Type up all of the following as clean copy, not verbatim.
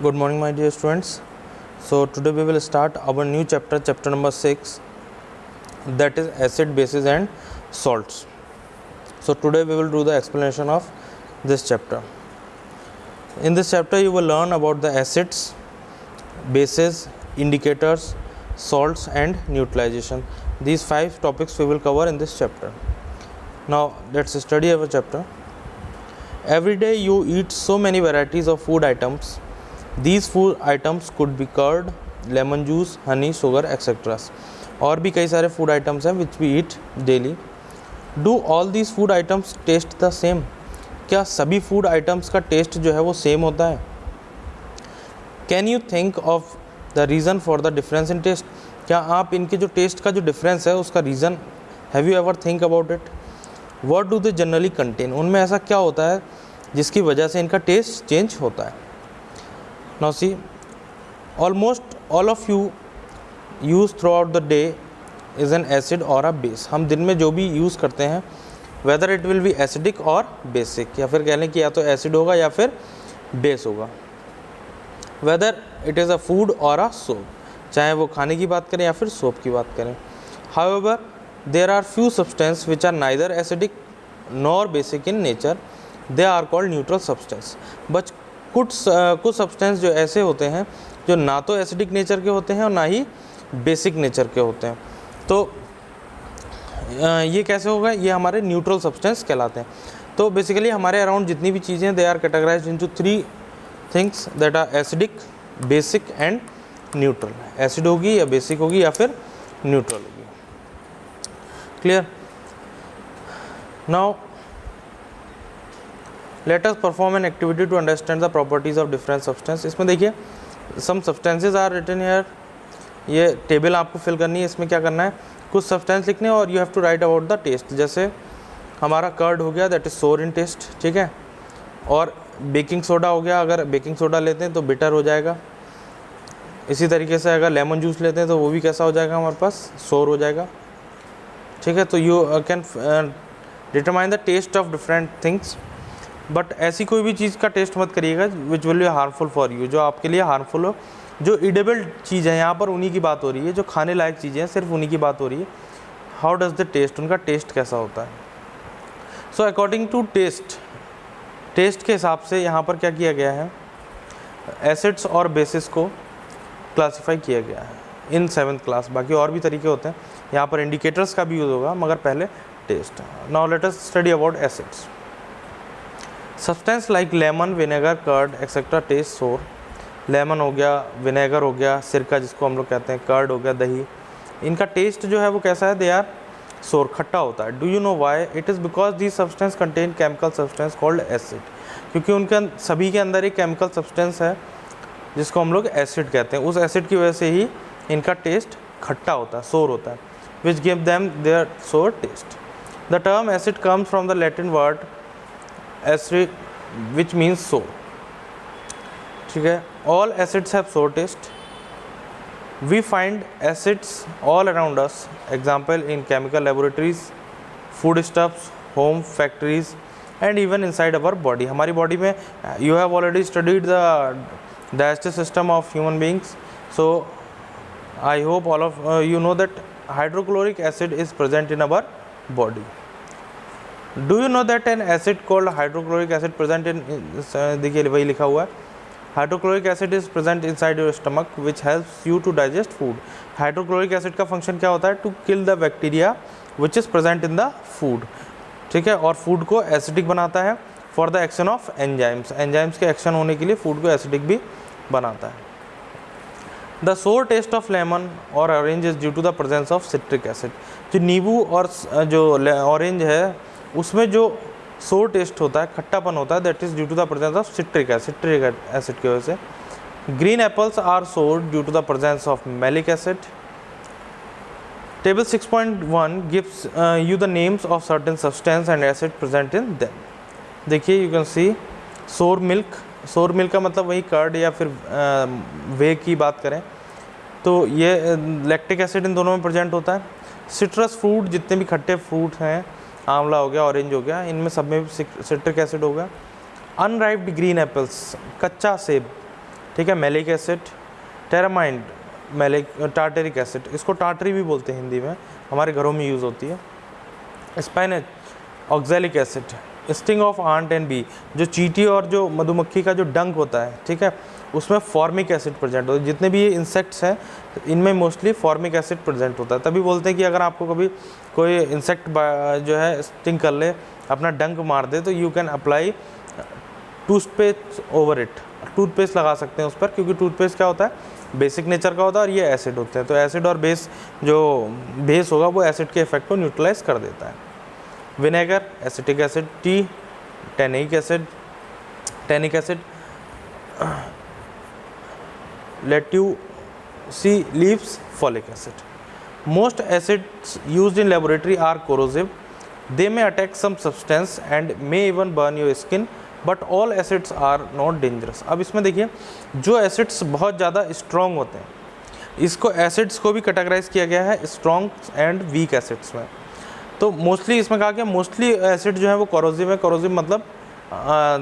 Good morning, my dear students. So today we will start our new chapter, chapter number 6, that is acid, bases and salts. So today we will do the explanation of this chapter. In this chapter you will learn about the acids, bases, indicators, salts and neutralization. These 5 topics we will cover in this chapter. Now let's study our chapter. Every day you eat so many varieties of food items. These food items could be curd, lemon juice, honey, sugar, etc. और भी कई सारे food items हैं which we eat daily. Do all these food items taste the same? क्या सभी food items का taste जो है वो same होता है? Can you think of the reason for the difference in taste? क्या आप इनके जो taste का जो difference है उसका reason have you ever think about it? What do they generally contain? उनमें ऐसा क्या होता है जिसकी वजह से इनका taste change होता है? Now see, almost all of you use throughout the day is an acid or a base. हम दिन में जो भी यूज़ करते हैं whether it will be acidic or basic, या फिर कह लें कि या तो acid होगा या फिर base होगा. Whether it is a food or a soap, चाहे वो खाने की बात करें या फिर soap की बात करें. However, there are few substances which are neither acidic nor basic in nature. They are called neutral substance. But कुछ सब्सटेंस जो ऐसे होते हैं जो ना तो एसिडिक नेचर के होते हैं और ना ही बेसिक नेचर के होते हैं. तो ये कैसे होगा? ये हमारे न्यूट्रल सब्सटेंस कहलाते हैं. तो बेसिकली हमारे अराउंड जितनी भी चीज़ें they are categorised into 3 things that are acidic, basic and neutral. Acid होगी या बेसिक होगी या फिर न्यूट्रल होगी. Clear? Now let us perform an activity to understand the properties of different substance. इसमें देखिए some substances are written here. ये table आपको फिल करनी है. इसमें क्या करना है, कुछ सब्सटेंस लिखने और you have to write about the taste. जैसे हमारा कर्ड हो गया, that is sour in taste, ठीक है. और बेकिंग सोडा हो गया, अगर बेकिंग सोडा लेते हैं तो बिटर हो जाएगा. इसी तरीके से अगर लेमन जूस लेते हैं तो वो भी कैसा हो जाएगा हमारे पास, सोर हो जाएगा, ठीक है. तो you can determine the taste of different things. But ऐसी कोई भी चीज़ का टेस्ट मत करिएगा which will be harmful for you, जो आपके लिए हार्मफुल हो. जो ईडेबल चीज़ है यहाँ पर उन्हीं की बात हो रही है, जो खाने लायक चीज़ें हैं सिर्फ उन्हीं की बात हो रही है. हाउ डज़ द टेस्ट, उनका टेस्ट कैसा होता है. सो अकॉर्डिंग टू टेस्ट के हिसाब से यहाँ पर क्या किया गया है, एसिड्स और बेसिस को क्लासीफाई किया गया है इन 7th क्लास. बाकी और भी तरीके होते हैं, यहाँ पर इंडिकेटर्स का भी यूज़ होगा, मगर पहले taste. Now let us study about acids. Substance like lemon, vinegar, curd etcetera taste sour. Lemon हो गया, विनेगर हो गया, सिरका जिसको हम लोग कहते हैं, कर्ड हो गया, दही, इनका टेस्ट जो है वो कैसा है, दे आर सोर, खट्टा होता है. Do you know why? It is because this substance contain chemical substance called acid. क्योंकि उनके सभी के अंदर एक केमिकल सब्सटेंस है जिसको हम लोग एसिड कहते हैं. उस एसिड की वजह से ही इनका टेस्ट खट्टा होता है, सोर होता है, which give them their sour taste. The term acid comes from the Latin word acid which means sour, ठीक है. all acids have sour taste. we find acids all around us, example in chemical laboratories, foodstuffs, home, factories and even inside our body. हमारी body में you have already studied the digestive system of human beings, so I hope all of you know that hydrochloric acid is present in our body. Do you know that an acid called hydrochloric acid present in देखिए वही लिखा हुआ है, hydrochloric acid is present inside your stomach which helps you to digest food. hydrochloric acid का function क्या होता है, to kill the bacteria which is present in the food, ठीक है. और फूड को एसिडिक बनाता है for the action of enzymes. enzymes के एक्शन होने के लिए फूड को एसिडिक भी बनाता है. The sour taste of lemon or orange is due to the presence of citric acid. जो नींबू और जो ऑरेंज है उसमें जो सोर टेस्ट होता है, खट्टापन होता है, that is due to the presence of citric acid की वजह से. Green apples are sour due to the presence of malic acid. Table 6.1 gives you the names of certain substance and acid present in them. देखिए you can see sour milk. सोर milk का मतलब वही curd या फिर वे की बात करें तो ये लैक्टिक एसिड इन दोनों में प्रेजेंट होता है. सिट्रस फ्रूट, जितने भी खट्टे फ्रूट हैं, आंवला हो गया, ऑरेंज हो गया, इनमें सब में सिट्रिक एसिड होगा. अनराइप्ड ग्रीन एप्पल्स, कच्चा सेब, ठीक है। मैलिक एसिड, टेरामाइड, मैलिक, टार्टरिक एसिड, इसको टार्टरी भी बोलते हैं हिंदी में, हमारे घरों में यूज़ होती है। स्पाइनेट, oxalic acid, sting of ant and bee, जो चींटी और जो मधुमक्खी का जो डंक होता है, ठीक है, उसमें फॉर्मिक एसिड प्रेजेंट होता है। जितने भी ये इंसेक्ट्स हैं इनमें मोस्टली फॉर्मिक एसिड प्रेजेंट होता है। तभी बोलते हैं कि अगर आपको कभी कोई इंसेक्ट जो है स्टिंग कर ले, अपना डंक मार दे, तो you can apply toothpaste over it, toothpaste लगा सकते हैं उस पर, क्योंकि टूथपेस्ट क्या होता है, बेसिक नेचर का होता है और ये एसिड होते हैं। तो एसिड और बेस, जो बेस होगा वो एसिड के इफेक्ट को न्यूट्रलाइज कर देता है। Vinegar, acetic acid, tea, tannic acid, lettuce leaves, folic acid. Most acids used in laboratory are corrosive. They may attack some substance and may even burn your skin, but all acids are not dangerous. अब इसमें देखिए, जो acids बहुत ज़्यादा strong होते हैं, इसको acids को भी कैटेगराइज किया गया है स्ट्रॉन्ग एंड वीक एसिड्स में। तो मोस्टली इसमें कहा गया मोस्टली एसिड जो है वो कोरोसिव है। कोरोसिव मतलब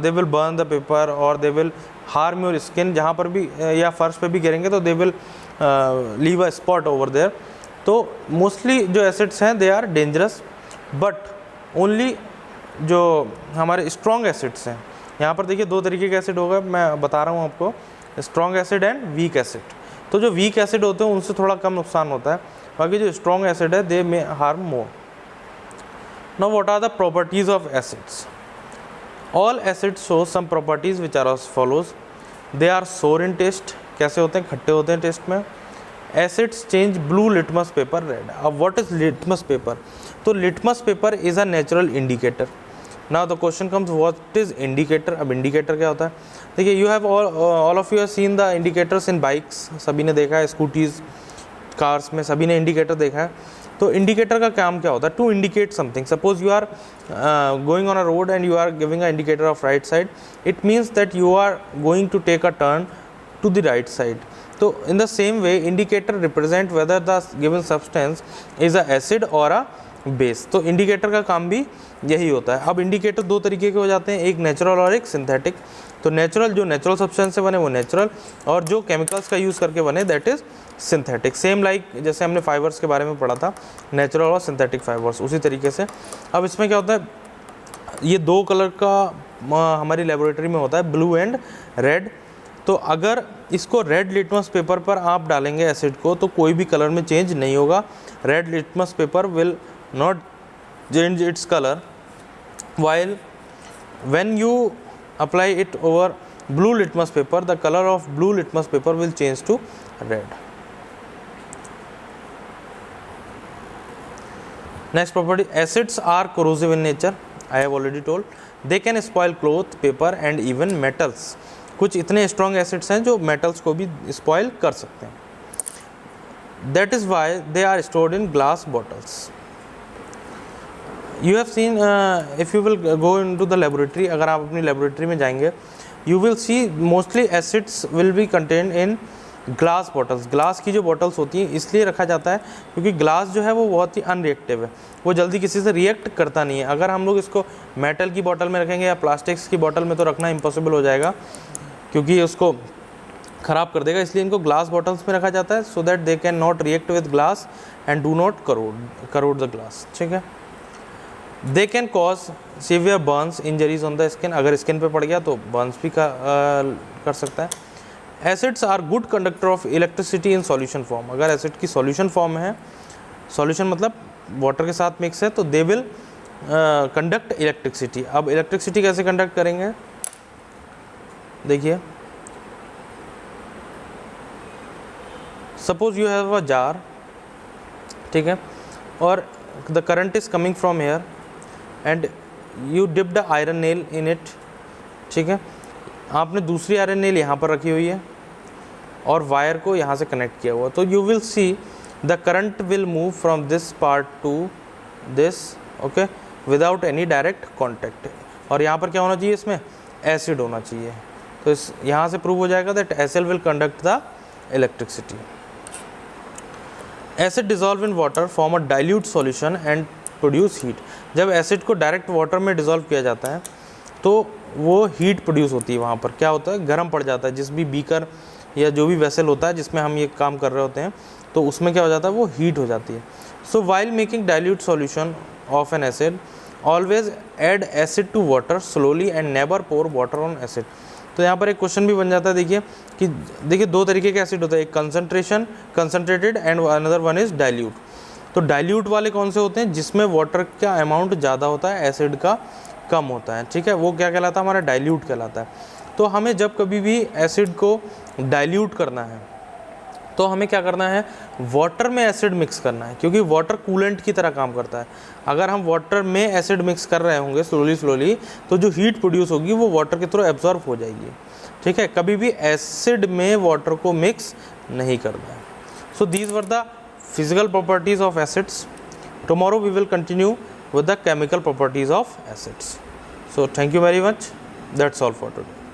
they will burn the paper और they will harm your skin, जहाँ पर भी या फर्श पे भी गिरेंगे तो they will leave a spot over there. तो मोस्टली जो एसिड्स हैं they are dangerous, but only जो हमारे स्ट्रॉन्ग एसिड्स हैं, यहाँ पर देखिए दो तरीके के एसिड होगा, मैं बता रहा हूँ आपको, strong acid and weak acid. तो जो वीक एसिड होते हैं उनसे थोड़ा कम नुकसान होता है, बाकी जो स्ट्रॉन्ग एसिड है they may harm more. Now what are the properties of acids? All acids show some properties which are as follows. They are sour in test, कैसे होते हैं, खट्टे होते हैं टेस्ट में। Acids change blue litmus paper red. अब what is litmus paper? तो litmus paper is a natural indicator. Now the question comes what is indicator? अब इंडिकेटर क्या होता है? देखिए, you have all of you have seen the indicators in bikes, सभी ने देखा है, स्कूटीज, कार्स में सभी ने इंडिकेटर देखा है। तो इंडिकेटर का काम क्या होता है? To indicate something. Suppose you are going on a road and you are giving a indicator of right side, it means that you are going to take a turn to the right side. तो in the same way indicator represent whether the given substance is a acid और a base. तो indicator का काम भी यही होता है। अब इंडिकेटर दो तरीके के हो जाते हैं, एक नेचुरल और एक सिंथेटिक। तो नेचुरल, जो नेचुरल सब्सटेंस से बने वो नेचुरल, और जो केमिकल्स का यूज़ करके बने that is synthetic. Same like जैसे हमने फाइबर्स के बारे में पढ़ा था, नेचुरल और सिंथेटिक फाइबर्स, उसी तरीके से। अब इसमें क्या होता है, ये दो कलर का हमारी लेबोरेटरी में होता है, ब्लू एंड रेड। तो अगर इसको रेड लिटमस पेपर पर आप डालेंगे एसिड को, तो कोई भी कलर में चेंज नहीं होगा। Red litmus paper will not change its colour, while when you apply it over blue litmus paper, the color of blue litmus paper will change to red. Next property, acids are corrosive in nature. I have already told. They can spoil cloth, paper and even metals. कुछ इतने strong acids हैं जो metals को भी spoil कर सकते हैं. That is why they are stored in glass bottles. You have seen, if you will go into the laboratory, अगर आप अपनी लेबोरेटरी में जाएंगे, you will see mostly acids will be contained in glass bottles. Glass की जो bottles होती हैं इसलिए रखा जाता है क्योंकि ग्लास जो है वो बहुत ही अनरिएक्टिव है, वो जल्दी किसी से रिएक्ट करता नहीं है। अगर हम लोग इसको मेटल की बॉटल में रखेंगे या प्लास्टिक्स की बॉटल में तो रखना इम्पॉसिबल हो जाएगा क्योंकि उसको ख़राब कर देगा, इसलिए इनको ग्लास बॉटल्स में रखा जाता है so that they can not react with glass and do not corrode the glass. ठीक है। They can cause severe burns, injuries on the skin. अगर स्किन पे पड़ गया तो बर्न्स भी कर सकता है। Acids are good conductor of electricity in solution form. अगर एसिड की सॉल्यूशन फॉर्म है, सॉल्यूशन मतलब वाटर के साथ मिक्स है, तो दे विल कंडक्ट इलेक्ट्रिसिटी। अब इलेक्ट्रिसिटी कैसे कंडक्ट करेंगे? देखिए, suppose you have a jar, ठीक है, और the current is coming from here and you dip the iron nail in it. ठीक है, आपने दूसरी आयरन नेल यहाँ पर रखी हुई है और वायर को यहाँ से कनेक्ट किया हुआ, तो you will see the current will move from this part two this, okay, without any direct contact. और यहाँ पर क्या होना चाहिए? इसमें एसिड होना चाहिए। तो इस यहाँ से प्रूव हो जाएगा that acid will conduct the electricity. Acid dissolve in water form a dilute solution and produce heat. जब एसिड को डायरेक्ट वाटर में डिजॉल्व किया जाता है तो वो हीट प्रोड्यूस होती है वहाँ पर, क्या होता है, गर्म पड़ जाता है। जिस भी बीकर या जो भी वेसल होता है जिसमें हम ये काम कर रहे होते हैं, तो उसमें क्या हो जाता है, वो हीट हो जाती है। So while making dilute solution of an acid always add acid to water slowly and never pour water on acid. तो यहाँ पर एक क्वेश्चन भी बन जाता है, देखिए दो तरीके के एसिड होते हैं, एक concentrated and another one is dilute. तो डाइल्यूट वाले कौन से होते हैं, जिसमें वाटर का अमाउंट ज़्यादा होता है, एसिड का कम होता है, ठीक है, वो क्या कहलाता है, हमारा डाइल्यूट कहलाता है। तो हमें जब कभी भी एसिड को डाइल्यूट करना है तो हमें क्या करना है, वाटर में एसिड मिक्स करना है, क्योंकि वाटर कूलेंट की तरह काम करता है। अगर हम वाटर में एसिड मिक्स कर रहे होंगे स्लोली तो जो हीट प्रोड्यूस होगी वो वाटर के थ्रू एब्जॉर्ब हो जाएगी, ठीक है। कभी भी एसिड में वाटर को मिक्स नहीं करना है। So these were the physical properties of acids. Tomorrow we will continue with the chemical properties of acids. So thank you very much. That's all for today.